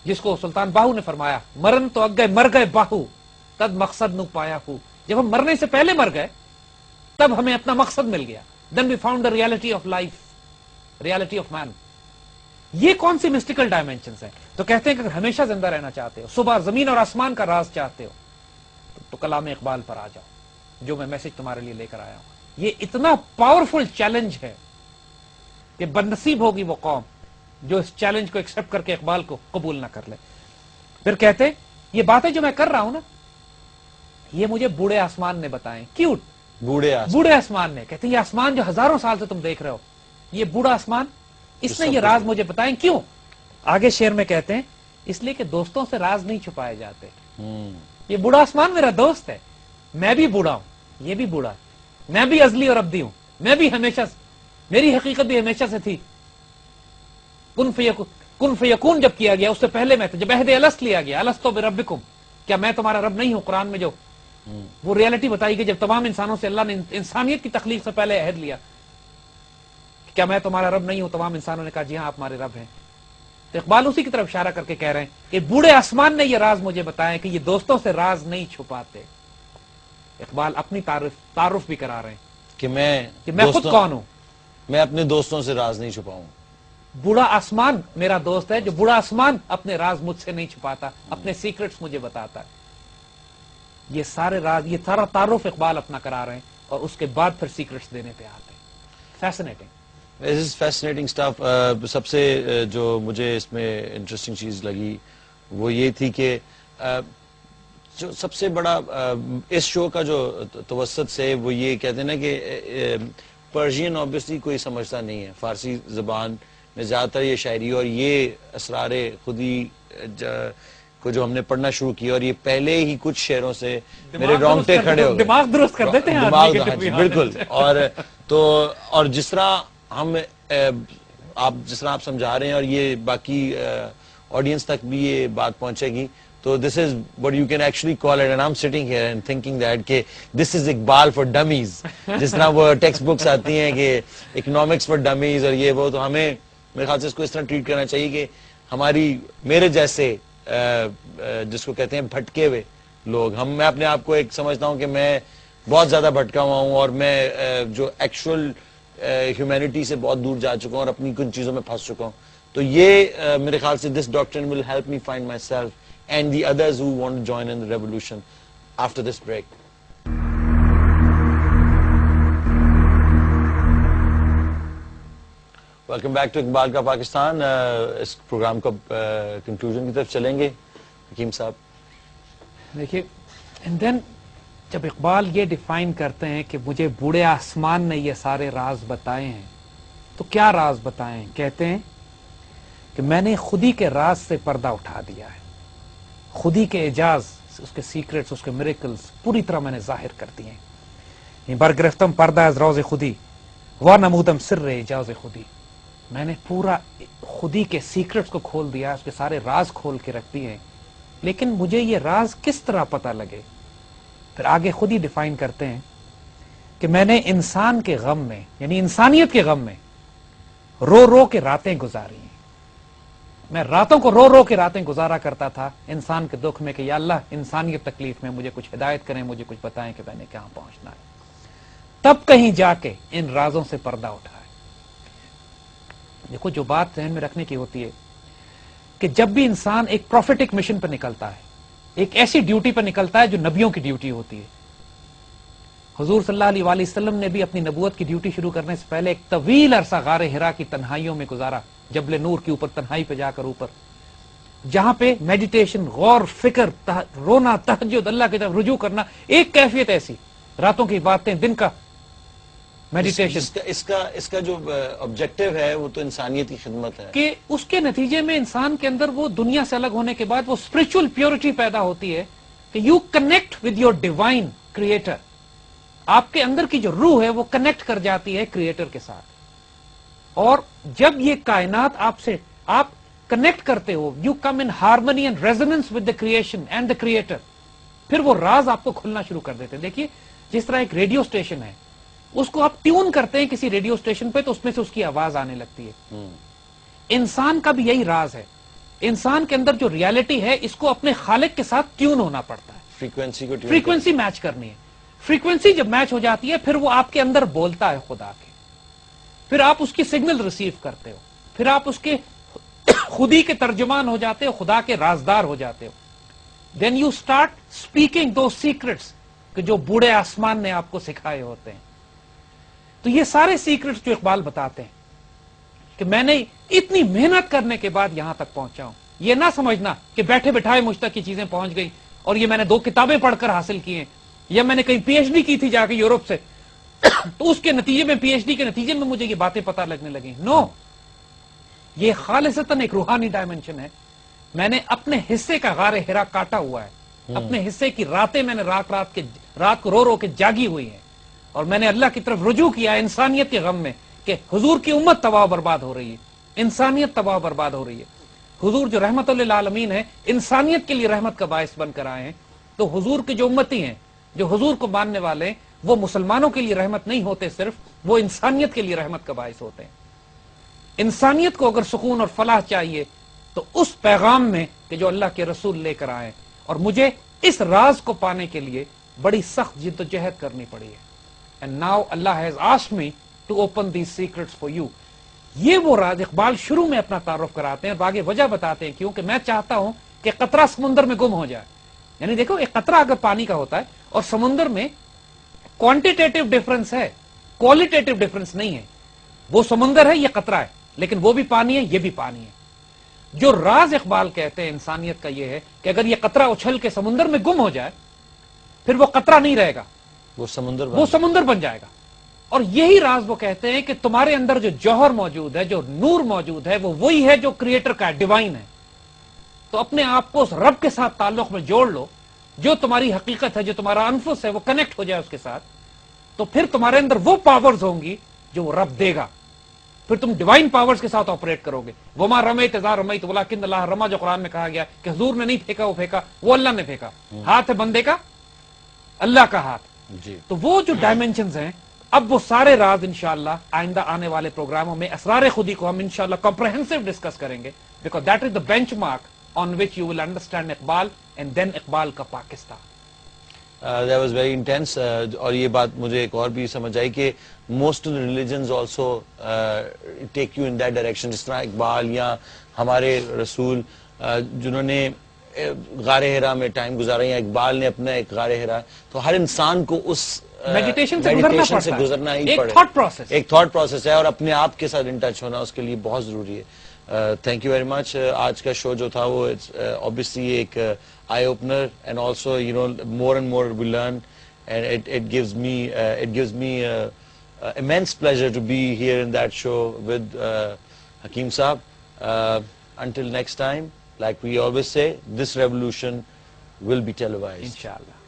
جس کو سلطان باہو نے فرمایا مرن تو اگے مر گئے باہو تد مقصد نو پایا ہو. جب ہم مرنے سے پہلے مر گئے تب ہمیں اپنا مقصد مل گیا. Then we found the reality of life, reality of man. یہ کون سی مسٹیکل ڈائمینشنز ہیں؟ تو کہتے ہیں کہ اگر ہمیشہ زندہ رہنا چاہتے ہو, صبح زمین اور آسمان کا راز چاہتے ہو, تو کلام اقبال پر آ جاؤ, جو میں میسج تمہارے لیے لے کر آیا ہوں. یہ اتنا پاورفل چیلنج ہے کہ بدنصیب ہوگی وہ قوم جو اس چیلنج کو ایکسپٹ کر کے اقبال کو قبول نہ کر لے. پھر کہتے یہ باتیں جو میں کر رہا ہوں نا, یہ مجھے بوڑھے آسمان نے بتائیں. کیوٹ بوڑھے آسمان نے. کہتے ہیں یہ آسمان جو ہزاروں سال سے تم دیکھ رہے ہو, یہ بوڑھا آسمان, اس نے یہ راز مجھے بتائیں. کیوں؟ آگے شعر میں کہتے ہیں اس لیے کہ دوستوں سے راز نہیں چھپائے جاتے. یہ بوڑھا آسمان میرا دوست ہے, میں بھی بوڑھا ہوں, یہ بھی بوڑھا ہے, میں بھی ازلی اور ابدی ہوں, میں بھی ہمیشہ, میری حقیقت بھی ہمیشہ سے تھی. کن فیکون جب کیا گیا اس سے پہلے میں تھا. جب عہد الست لیا گیا, الستو بربکم, کیا میں تمہارا رب نہیں ہوں, قرآن میں جو وہ ریالٹی بتائی گئی جب تمام انسانوں سے اللہ نے انسانیت کی تخلیق سے پہلے عہد لیا, کیا میں تمہارا رب نہیں ہوں, تمام انسانوں نے کہا جی ہاں آپ ہمارے رب ہیں. تو اقبال اسی کی طرف اشارہ کر کے کہہ رہے ہیں کہ بوڑھے آسمان نے یہ راز مجھے بتایا کہ یہ دوستوں سے راز نہیں چھپاتے. اقبال اپنی تعارف بھی کرا رہے ہیں کہ میں خود کون ہوں, میں اپنے دوستوں سے راز نہیں چھپاؤں. بوڑھا آسمان میرا دوست ہے, جو بوڑھا آسمان اپنے راز مجھ سے نہیں چھپاتا, اپنے سیکرٹس مجھے بتاتا ہے. یہ سارے راز, یہ سارا تعارف اقبال اپنا کرا رہے ہیں, اور اس کے بعد پھر سیکرٹس دینے پہ آتے ہیں. Fascinating, This is fascinating stuff. سب سے جو مجھے اس میں انٹرسٹنگ چیز لگی وہ یہ تھی کہ جو سب سے بڑا اس شو کا جو توسط سے وہ یہ کہتے ہیں نا کہ پرشین obviously کوئی سمجھتا نہیں ہے. فارسی زبان میں زیادہ تر یہ شاعری اور یہ اسرار خودی کو جو ہم نے پڑھنا شروع کیا, اور یہ پہلے ہی کچھ شعروں سے میرے رونگٹے کھڑے ہو گئے. دماغ درست کر دیتے ہیں بالکل. اور جس طرح ہم آپ جس طرح آپ سمجھا رہے ہیں اور یہ باقی آڈینس تک بھی یہ بات پہنچے گی, تو this is what you can actually call it, and I'm sitting here and thinking that کہ دس از اقبال فار ڈمیز. جس طرح وہ ٹیکسٹ بکس آتی ہیں کہ اکنامکس فار ڈمیز اور یہ وہ, تو ہمیں میرے خیال سے اس کو اس طرح ٹریٹ کرنا چاہیے کہ ہماری میرے جیسے جس کو کہتے ہیں بھٹکے ہوئے لوگ, میں اپنے آپ کو ایک سمجھتا ہوں کہ میں بہت زیادہ بھٹکا ہوا ہوں, اور میں جو ایکچوئل ہیومینٹی سے بہت دور جا چکا ہوں اور اپنی کچھ چیزوں میں پھنس چکا ہوں. تو یہ میرے خیال سے this doctrine will help me find myself and the others who want to join in the revolution after this break. Welcome back to Iqbal کا پاکستان. اس پروگرام کو کنکلوژن کی طرف چلیں گے حکیم صاحب. دیکھیے, اینڈ دین جب اقبال یہ ڈیفائن کرتے ہیں کہ مجھے بوڑھے آسمان نے یہ سارے راز بتائے ہیں, تو کیا راز بتائے ہیں؟ کہتے ہیں کہ میں نے خودی کے راز سے پردہ اٹھا دیا ہے, خودی کے اعجاز, اس کے سیکرٹس, اس کے میریکلز پوری طرح میں نے ظاہر کر دیے ہیں. برگرفتم پردہ از روز خودی و نمودم سر اعجاز خودی. میں نے پورا خودی کے سیکرٹس کو کھول دیا, اس کے سارے راز کھول کے رکھ دیے ہیں, لیکن مجھے یہ راز کس طرح پتہ لگے؟ پھر آگے خود ہی ڈیفائن کرتے ہیں کہ میں نے انسان کے غم میں, یعنی انسانیت کے غم میں رو رو کے راتیں گزاری ہیں. میں راتوں کو رو رو کے راتیں گزارا کرتا تھا انسان کے دکھ میں کہ یا اللہ انسانیت تکلیف میں مجھے کچھ ہدایت کریں, مجھے کچھ بتائیں کہ میں نے کہاں پہنچنا ہے. تب کہیں جا کے ان رازوں سے پردہ اٹھا ہے. دیکھو, جو بات ذہن میں رکھنے کی ہوتی ہے کہ جب بھی انسان ایک پروفیٹک مشن پر نکلتا ہے, ایک ایسی ڈیوٹی پر نکلتا ہے جو نبیوں کی ڈیوٹی ہوتی ہے. حضور صلی اللہ علیہ وآلہ وسلم نے بھی اپنی نبوت کی ڈیوٹی شروع کرنے سے پہلے ایک طویل عرصہ غار حرا کی تنہائیوں میں گزارا, جبل نور کے اوپر تنہائی پہ جا کر اوپر, جہاں پہ میڈیٹیشن, غور, فکر, رونا, تہجد, اللہ کی طرف رجوع کرنا, ایک کیفیت ایسی, راتوں کی باتیں, دن کا میڈیٹیشن. اس کا جو آبجیکٹو ہے وہ تو انسانیت کی خدمت ہے, کہ اس کے نتیجے میں انسان کے اندر وہ دنیا سے الگ ہونے کے بعد وہ اسپرچل پیورٹی پیدا ہوتی ہے کہ you connect with your divine creator. آپ کے اندر کی جو روح ہے وہ کنیکٹ کر جاتی ہے کریٹر کے ساتھ, اور جب یہ کائنات آپ سے آپ کنیکٹ کرتے ہو, you come in harmony and resonance with the creation and the creator, پھر وہ راز آپ کو کھلنا شروع کر دیتے ہیں. دیکھیے, جس طرح ایک ریڈیو اسٹیشن ہے, اس کو آپ ٹیون کرتے ہیں کسی ریڈیو اسٹیشن پہ تو اس میں سے اس کی آواز آنے لگتی ہے. انسان کا بھی یہی راز ہے انسان کے اندر جو ریالٹی ہے اس کو اپنے خالق کے ساتھ ٹیون ہونا پڑتا ہے, فریکوینسی کو فریکوینسی میچ کرنی ہے. فریکوینسی جب میچ ہو جاتی ہے پھر وہ آپ کے اندر بولتا ہے خدا کے, پھر آپ اس کی سگنل ریسیو کرتے ہو, پھر آپ اس کے خودی کے ترجمان ہو جاتے ہو, خدا کے رازدار ہو جاتے ہو. Then you start speaking those secrets کہ جو بوڑھے آسمان نے آپ کو سکھائے ہوتے ہیں. تو یہ سارے سیکرٹس جو اقبال بتاتے ہیں کہ میں نے اتنی محنت کرنے کے بعد یہاں تک پہنچا ہوں. یہ نہ سمجھنا کہ بیٹھے بٹھائے مجھ تک کی چیزیں پہنچ گئی اور یہ میں نے 2 کتابیں پڑھ کر حاصل کی ہیں, یا میں نے کہیں پی ایچ ڈی کی تھی جا کے یورپ سے تو اس کے نتیجے میں, پی ایچ ڈی کے نتیجے میں مجھے یہ باتیں پتہ لگنے لگیں. نو, یہ خالصتاً ایک روحانی ڈائمنشن ہے. میں نے اپنے حصے کا غار ہرا کاٹا ہوا ہے, اپنے حصے کی راتیں میں نے رات کو رو رو کے جاگی ہوئی ہیں, اور میں نے اللہ کی طرف رجوع کیا انسانیت کے غم میں کہ حضور کی امت تباہ و برباد ہو رہی ہے, انسانیت تباہ و برباد ہو رہی ہے. حضور جو رحمت للعالمین ہے, انسانیت کے لیے رحمت کا باعث بن کر آئے ہیں. تو حضور کے جو امتی ہیں, جو حضور کو ماننے والے ہیں, وہ مسلمانوں کے لیے رحمت نہیں ہوتے, صرف وہ انسانیت کے لیے رحمت کا باعث ہوتے ہیں. انسانیت کو اگر سکون اور فلاح چاہیے تو اس پیغام میں کہ جو اللہ کے رسول لے کر آئے, اور مجھے اس راز کو پانے کے لیے بڑی سخت جد و جہد کرنی پڑی ہے. And now Allah has asked me to open these secrets for you. یہ وہ راز اقبال شروع میں اپنا تعارف کراتے ہیں اور آگے وجہ بتاتے ہیں کیوں کہ میں چاہتا ہوں کہ قطرہ سمندر میں گم ہو جائے. یعنی دیکھو, ایک قطرہ اگر پانی کا ہوتا ہے اور سمندر میں کوانٹیٹیو ڈفرنس ہے, کوالٹیٹیو ڈفرنس نہیں ہے. وہ سمندر ہے, یہ قطرہ ہے, لیکن وہ بھی پانی ہے, یہ بھی پانی ہے. جو راز اقبال کہتے ہیں انسانیت کا یہ ہے کہ اگر یہ قطرہ اچھل کے سمندر میں گم ہو جائے پھر وہ قطرہ نہیں رہے گا, وہ سمندر بن جائے گا. اور یہی راز وہ کہتے ہیں کہ تمہارے اندر جو جوہر موجود ہے, جو نور موجود ہے, وہ وہی ہے جو کریٹر کا ہے, ڈیوائن ہے. تو اپنے آپ کو اس رب کے ساتھ تعلق میں جوڑ لو, جو تمہاری حقیقت ہے, جو تمہارا انفس ہے, وہ کنیکٹ ہو جائے اس کے ساتھ, تو پھر تمہارے اندر وہ پاورز ہوں گی جو وہ رب دے گا. پھر تم ڈیوائن پاورز کے ساتھ آپریٹ کرو گے. وما رمیت اذا رمیت ولکن اللہ رما, جو قرآن میں کہا گیا کہ حضور نے نہیں پھینکا, وہ پھینکا, وہ اللہ نے پھینکا. ہاتھ ہے بندے کا, اللہ کا ہاتھ. تو وہ جو ڈائمنشنز ہیں, اب وہ سارے راز انشاءاللہ آئندہ آنے والے پروگراموں میں اسرار خودی کو ہم انشاءاللہ کمپریہنسو ڈسکس کریں گے, because that is the bench mark on which you will understand Iqbal and then Iqbal کا Pakistan. That was very intense. اور یہ بات مجھے ایک اور بھی سمجھ آئی کہ most of the religions also take you in that direction. جس طرح اقبال یا ہمارے رسول جنہوں نے غار ہرا میں ٹائم گزارا, یا اقبال نے اپنا ایک غار ہرا, تو ہر انسان کو اس میڈیٹیشن سے گزرنا ہی ایک تھاٹ پروسیس ہے, اور اپنے آپ کے ساتھ ان ٹچ ہونا اس کے لیے بہت ضروری ہے. Thank you very much. آج کا شو جو تھا وہ obviously ایک eye opener, and also you know more and more we learn, and it gives me immense pleasure to be here in that show with Hakeem Saab. Until next time, like we always say, this revolution will be televised. Inshallah.